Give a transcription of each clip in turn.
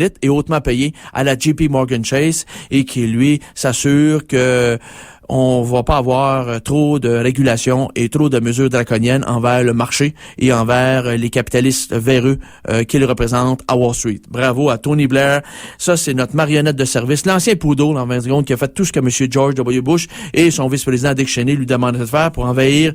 est hautement payé à la JP Morgan Chase et qui, lui, s'assure que on va pas avoir trop de régulation et trop de mesures draconiennes envers le marché et envers les capitalistes véreux qu'il représente à Wall Street. Bravo à Tony Blair. Ça, c'est notre marionnette de service. L'ancien poodle, en 20 secondes, qui a fait tout ce que M. George W. Bush et son vice-président Dick Cheney lui demandaient de faire pour envahir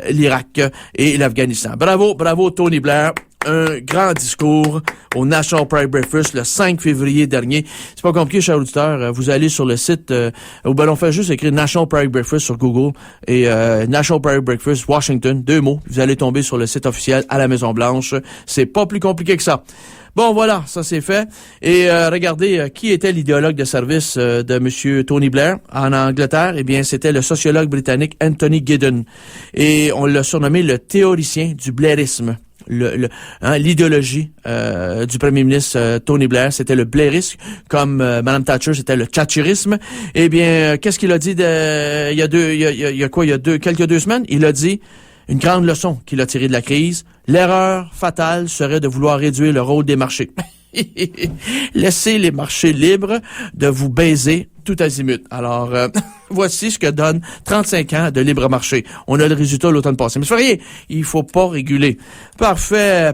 l'Irak et l'Afghanistan. Bravo Tony Blair. Un grand discours au National Pride Breakfast le 5 février dernier. C'est pas compliqué, chers auditeurs. Vous allez sur le site au Ballon fait juste écrire National Pride Breakfast sur Google et National Pride Breakfast Washington, 2 mots. Vous allez tomber sur le site officiel à la Maison-Blanche. C'est pas plus compliqué que ça. Bon, voilà, ça c'est fait. Et regardez, qui était l'idéologue de service de M. Tony Blair en Angleterre? Eh bien, c'était le sociologue britannique Anthony Giddens. Et on l'a surnommé le théoricien du blairisme. L'idéologie du premier ministre Tony Blair, c'était le blairisme, comme Mme Thatcher, c'était le thatcherisme. Eh bien, qu'est-ce qu'il a dit il y a quelques 2 semaines? Il a dit une grande leçon qu'il a tirée de la crise. L'erreur fatale serait de vouloir réduire le rôle des marchés. Laissez les marchés libres de vous baiser tout azimut. Alors, voici ce que donne 35 ans de libre marché. On a le résultat l'automne passé. Mais c'est rien, il faut pas réguler. Parfait.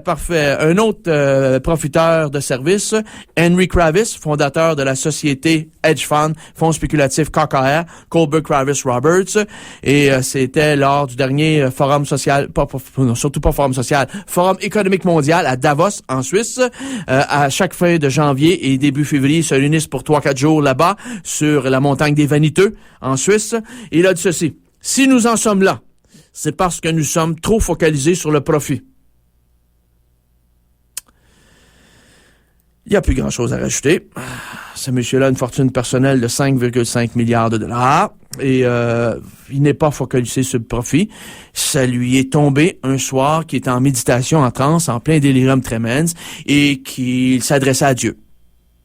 Un autre profiteur de service, Henry Kravis, fondateur de la société hedge fund, fonds spéculatif KKR, Kohlberg Kravis Roberts. Et c'était lors du dernier forum social, forum économique mondial à Davos, en Suisse. À chaque fin de janvier et début février, ils se réunissent pour 3-4 jours là-bas, sur la montagne des Vaniteux, en Suisse. Et il a dit ceci: si nous en sommes là, c'est parce que nous sommes trop focalisés sur le profit. Il n'y a plus grand-chose à rajouter. Ce monsieur-là a une fortune personnelle de 5,5 milliards de dollars et il n'est pas focalisé sur le profit. Ça lui est tombé un soir qui était en méditation en transe, en plein délirium tremens, et qu'il s'adressait à Dieu.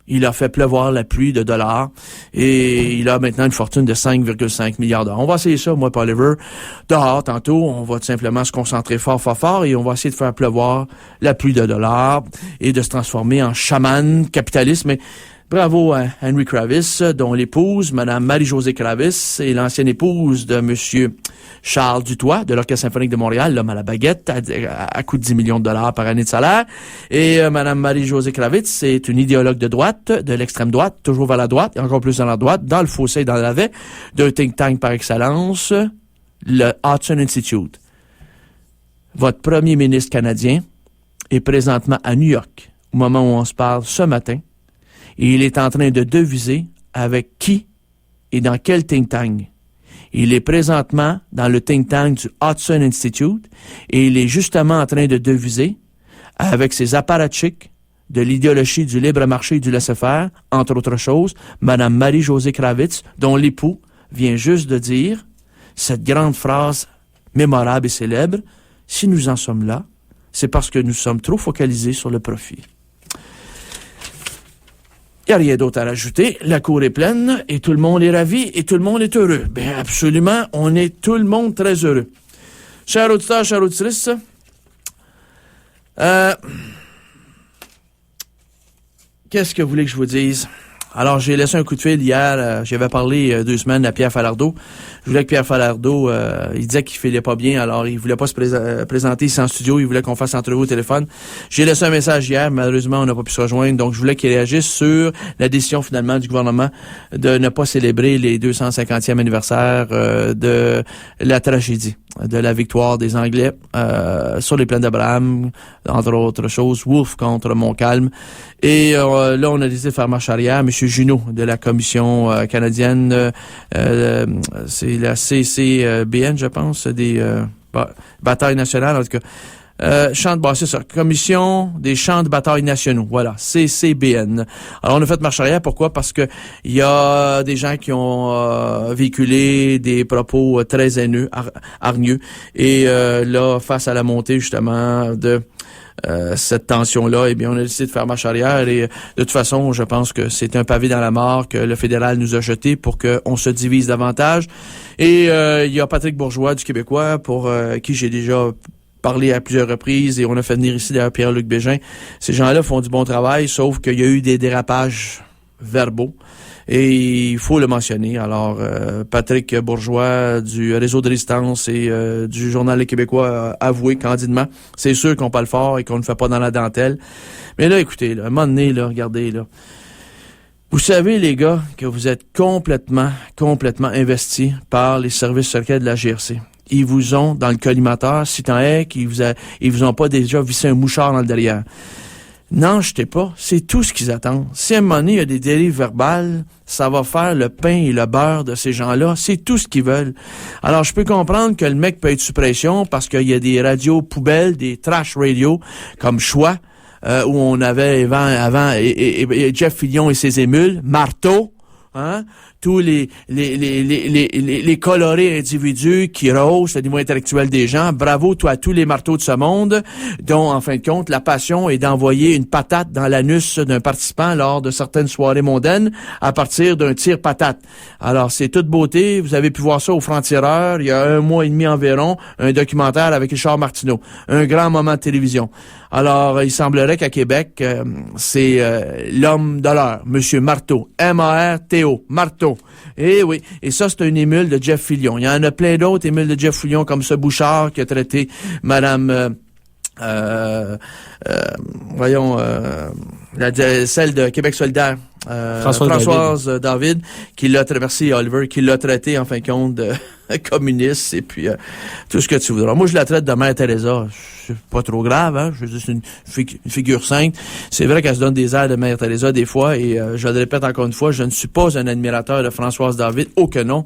Il a fait pleuvoir la pluie de dollars et il a maintenant une fortune de 5,5 milliards de dollars. On va essayer ça, moi, Paul Oliver, dehors tantôt. On va tout simplement se concentrer fort et on va essayer de faire pleuvoir la pluie de dollars et de se transformer en chaman capitaliste. Mais bravo à Henry Kravis, dont l'épouse, Mme Marie-Josée Kravis, est l'ancienne épouse de M. Charles Dutoit, de l'Orchestre symphonique de Montréal, l'homme à la baguette, à coût de 10 millions de dollars par année de salaire. Et Mme Marie-Josée Kravis, c'est une idéologue de droite, de l'extrême droite, toujours vers la droite, et encore plus dans la droite, dans le fossé et dans la navet, d'un think tank par excellence, le Hudson Institute. Votre premier ministre canadien est présentement à New York, au moment où on se parle ce matin, et il est en train de deviser avec qui et dans quel think tank. Il est présentement dans le think tank du Hudson Institute et il est justement en train de deviser avec ses apparatchiks de l'idéologie du libre marché et du laisser-faire, entre autres choses, Mme Marie-Josée Kravis, dont l'époux vient juste de dire cette grande phrase mémorable et célèbre: si nous en sommes là, c'est parce que nous sommes trop focalisés sur le profit. Il n'y a rien d'autre à rajouter. La cour est pleine et tout le monde est ravi et tout le monde est heureux. Bien, absolument, on est tout le monde très heureux. Chers auditeurs, chères auditrices, qu'est-ce que vous voulez que je vous dise? Alors, j'ai laissé un coup de fil hier. J'avais parlé 2 semaines à Pierre Falardeau. Je voulais que Pierre Falardeau, il disait qu'il filait pas bien, alors il voulait pas se présenter ici en studio. Il voulait qu'on fasse entrevue au téléphone. J'ai laissé un message hier. Malheureusement, on n'a pas pu se rejoindre. Donc, je voulais qu'il réagisse sur la décision finalement du gouvernement de ne pas célébrer les 250e anniversaire de la tragédie, de la victoire des Anglais sur les plaines d'Abraham, entre autres choses, Wolfe contre Montcalm. Et là, on a décidé de faire marche arrière. M. Junot de la Commission canadienne, c'est la CCBN, je pense, des batailles nationales, en tout cas. C'est ça, Commission des champs de bataille nationaux. Voilà, CCBN. Alors, on a fait marche arrière. Pourquoi? Parce que il y a des gens qui ont véhiculé des propos très haineux, hargneux. Et là, face à la montée, justement, de cette tension-là, eh bien, on a décidé de faire marche arrière et de toute façon, je pense que c'est un pavé dans la mare que le fédéral nous a jeté pour qu'on se divise davantage. Et il y a Patrick Bourgeois du Québécois pour qui j'ai déjà parlé à plusieurs reprises et on a fait venir ici d'ailleurs Pierre-Luc Bégin. Ces gens-là font du bon travail, sauf qu'il y a eu des dérapages verbaux. Et il faut le mentionner. Alors, Patrick Bourgeois du Réseau de résistance et du Journal Les Québécois a avoué candidement, c'est sûr qu'on parle fort et qu'on ne fait pas dans la dentelle. Mais là, écoutez, là, à un moment donné, là, regardez, là. Vous savez, les gars, que vous êtes complètement investis par les services secrets de la GRC. Ils vous ont, dans le collimateur, si tant est qu'ils vous ont pas déjà vissé un mouchard dans le derrière. N'en jetez pas, c'est tout ce qu'ils attendent. Si à un moment donné, il y a des dérives verbales, ça va faire le pain et le beurre de ces gens-là. C'est tout ce qu'ils veulent. Alors, je peux comprendre que le mec peut être sous pression parce qu'il y a des radios poubelles, des trash radios, comme Choix, où on avait avant et Jeff Fillion et ses émules, Marteau, hein, tous les colorés individus qui rehaussent le niveau intellectuel des gens. Bravo, toi, à tous les marteaux de ce monde, dont, en fin de compte, la passion est d'envoyer une patate dans l'anus d'un participant lors de certaines soirées mondaines à partir d'un tir-patate. Alors, c'est toute beauté. Vous avez pu voir ça au Franc-Tireur, il y a 1 mois et demi environ, un documentaire avec Richard Martineau. Un grand moment de télévision. Alors, il semblerait qu'à Québec, c'est l'homme de l'heure, Monsieur Marteau. M-A-R-T-O. Marteau. Et oui. Et ça, c'est une émule de Jeff Fillion. Il y en a plein d'autres émules de Jeff Fillion, comme ce Bouchard qui a traité Madame... celle de Québec solidaire, Françoise David, qui l'a traversé, Oliver, qui l'a traité en fin de compte de communiste et puis tout ce que tu voudras. Moi, je la traite de Mère Teresa. C'est pas trop grave, hein. Je veux dire, c'est une figure sainte. C'est vrai qu'elle se donne des airs de Mère Teresa des fois et je le répète encore une fois, je ne suis pas un admirateur de Françoise David, oh que non.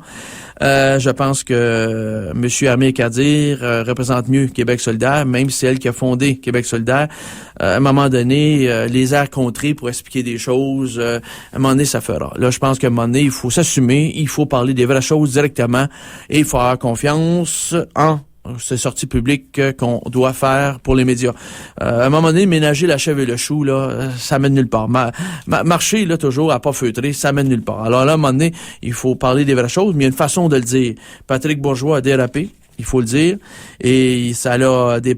Je pense que M. Amir Kadir représente mieux Québec solidaire, même si c'est elle qui a fondé Québec solidaire. À un moment donné, les airs contrés pour expliquer des choses, à un moment donné, ça fera. Là, je pense qu'à un moment donné, il faut s'assumer, il faut parler des vraies choses directement et il faut avoir confiance en ces sorties publiques qu'on doit faire pour les médias. À un moment donné, ménager la chèvre et le chou, là, ça mène nulle part. Marcher, là, toujours à pas feutrer, ça mène nulle part. Alors là, à un moment donné, il faut parler des vraies choses, mais il y a une façon de le dire. Patrick Bourgeois a dérapé, il faut le dire, et ça a des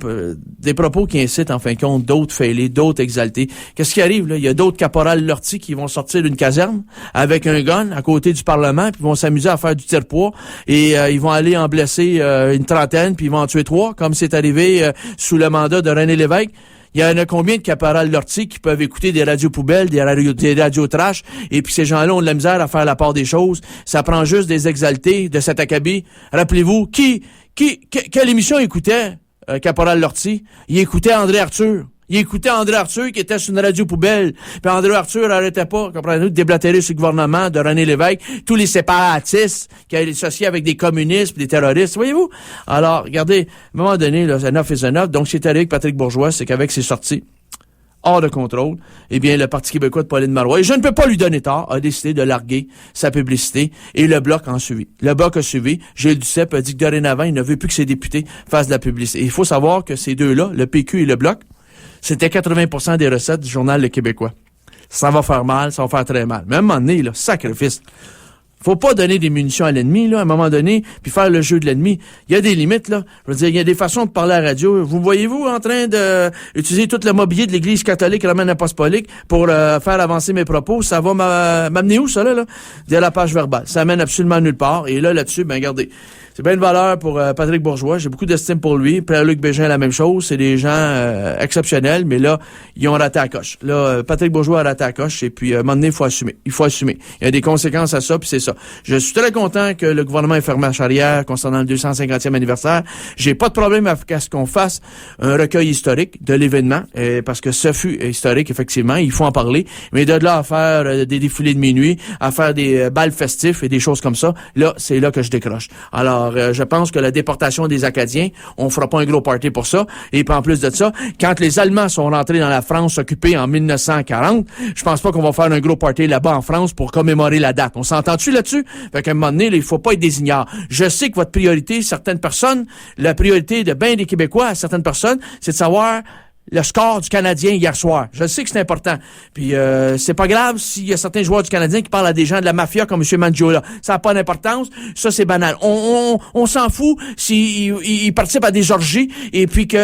propos qui incitent, en fin de compte, d'autres fêlés, d'autres exaltés. Qu'est-ce qui arrive, là? Il y a d'autres caporales Lortie qui vont sortir d'une caserne avec un gun à côté du Parlement, puis vont s'amuser à faire du tire-poids, et ils vont aller en blesser une trentaine, puis ils vont en tuer 3, comme c'est arrivé sous le mandat de René Lévesque. Il y en a combien de caporales Lortie qui peuvent écouter des radios poubelles, des radios trash, et puis ces gens-là ont de la misère à faire la part des choses. Ça prend juste des exaltés de cet acabit. Rappelez-vous, quelle émission écoutait Caporal Lortie? Il écoutait André Arthur. Il écoutait André Arthur qui était sur une radio poubelle. Puis André Arthur n'arrêtait pas, comprenez-vous, de déblatérer sur le gouvernement de René Lévesque, tous les séparatistes qui allaient associés avec des communistes, des terroristes, voyez-vous? Alors, regardez, à un moment donné, là, enough is enough. Donc, c'est arrivé avec Patrick Bourgeois, c'est qu'avec ses sorties hors de contrôle, eh bien, le Parti québécois de Pauline Marois, et je ne peux pas lui donner tort, a décidé de larguer sa publicité, et le Bloc en suivi. Le Bloc a suivi. Gilles Duceppe a dit que dorénavant, il ne veut plus que ses députés fassent de la publicité. Et il faut savoir que ces deux-là, le PQ et le Bloc, c'était 80% des recettes du Journal Le Québécois. Ça va faire mal, ça va faire très mal. Mais à un moment donné, là, sacrifice. Faut pas donner des munitions à l'ennemi, là, à un moment donné, puis faire le jeu de l'ennemi. Il y a des limites, là. Je veux dire, il y a des façons de parler à la radio. Vous voyez-vous en train de utiliser tout le mobilier de l'Église catholique romaine apostolique pour faire avancer mes propos? Ça va m'amener où, ça, là? Dérapage verbal. Ça mène absolument nulle part. Et là-dessus, ben, regardez. C'est bien une valeur pour Patrick Bourgeois. J'ai beaucoup d'estime pour lui. Pierre-Luc Bégin, la même chose. C'est des gens exceptionnels, mais là, ils ont raté la coche. Là, Patrick Bourgeois a raté la coche, et puis à un moment donné, il faut assumer. Il faut assumer. Il y a des conséquences à ça, puis c'est ça. Je suis très content que le gouvernement ait fermé marche arrière concernant le 250e anniversaire. J'ai pas de problème à ce qu'on fasse un recueil historique de l'événement, parce que ce fut historique, effectivement. Il faut en parler. Mais de là à faire des défilés de minuit, à faire des bals festifs et des choses comme ça, là, c'est là que je décroche. Alors, je pense que la déportation des Acadiens, on fera pas un gros party pour ça. Et puis en plus de ça, quand les Allemands sont rentrés dans la France occupée en 1940, je pense pas qu'on va faire un gros party là-bas en France pour commémorer la date. On s'entend-tu là-dessus? Fait qu'à un moment donné, là, il faut pas être des ignares. Je sais que votre priorité, certaines personnes, la priorité de bien des Québécois à certaines personnes, c'est de savoir le score du Canadien hier soir. Je sais que c'est important. Puis c'est pas grave s'il y a certains joueurs du Canadien qui parlent à des gens de la mafia comme M. Mangiola. Ça n'a pas d'importance. Ça, c'est banal. On s'en fout s'il participe à des orgies et puis qu'il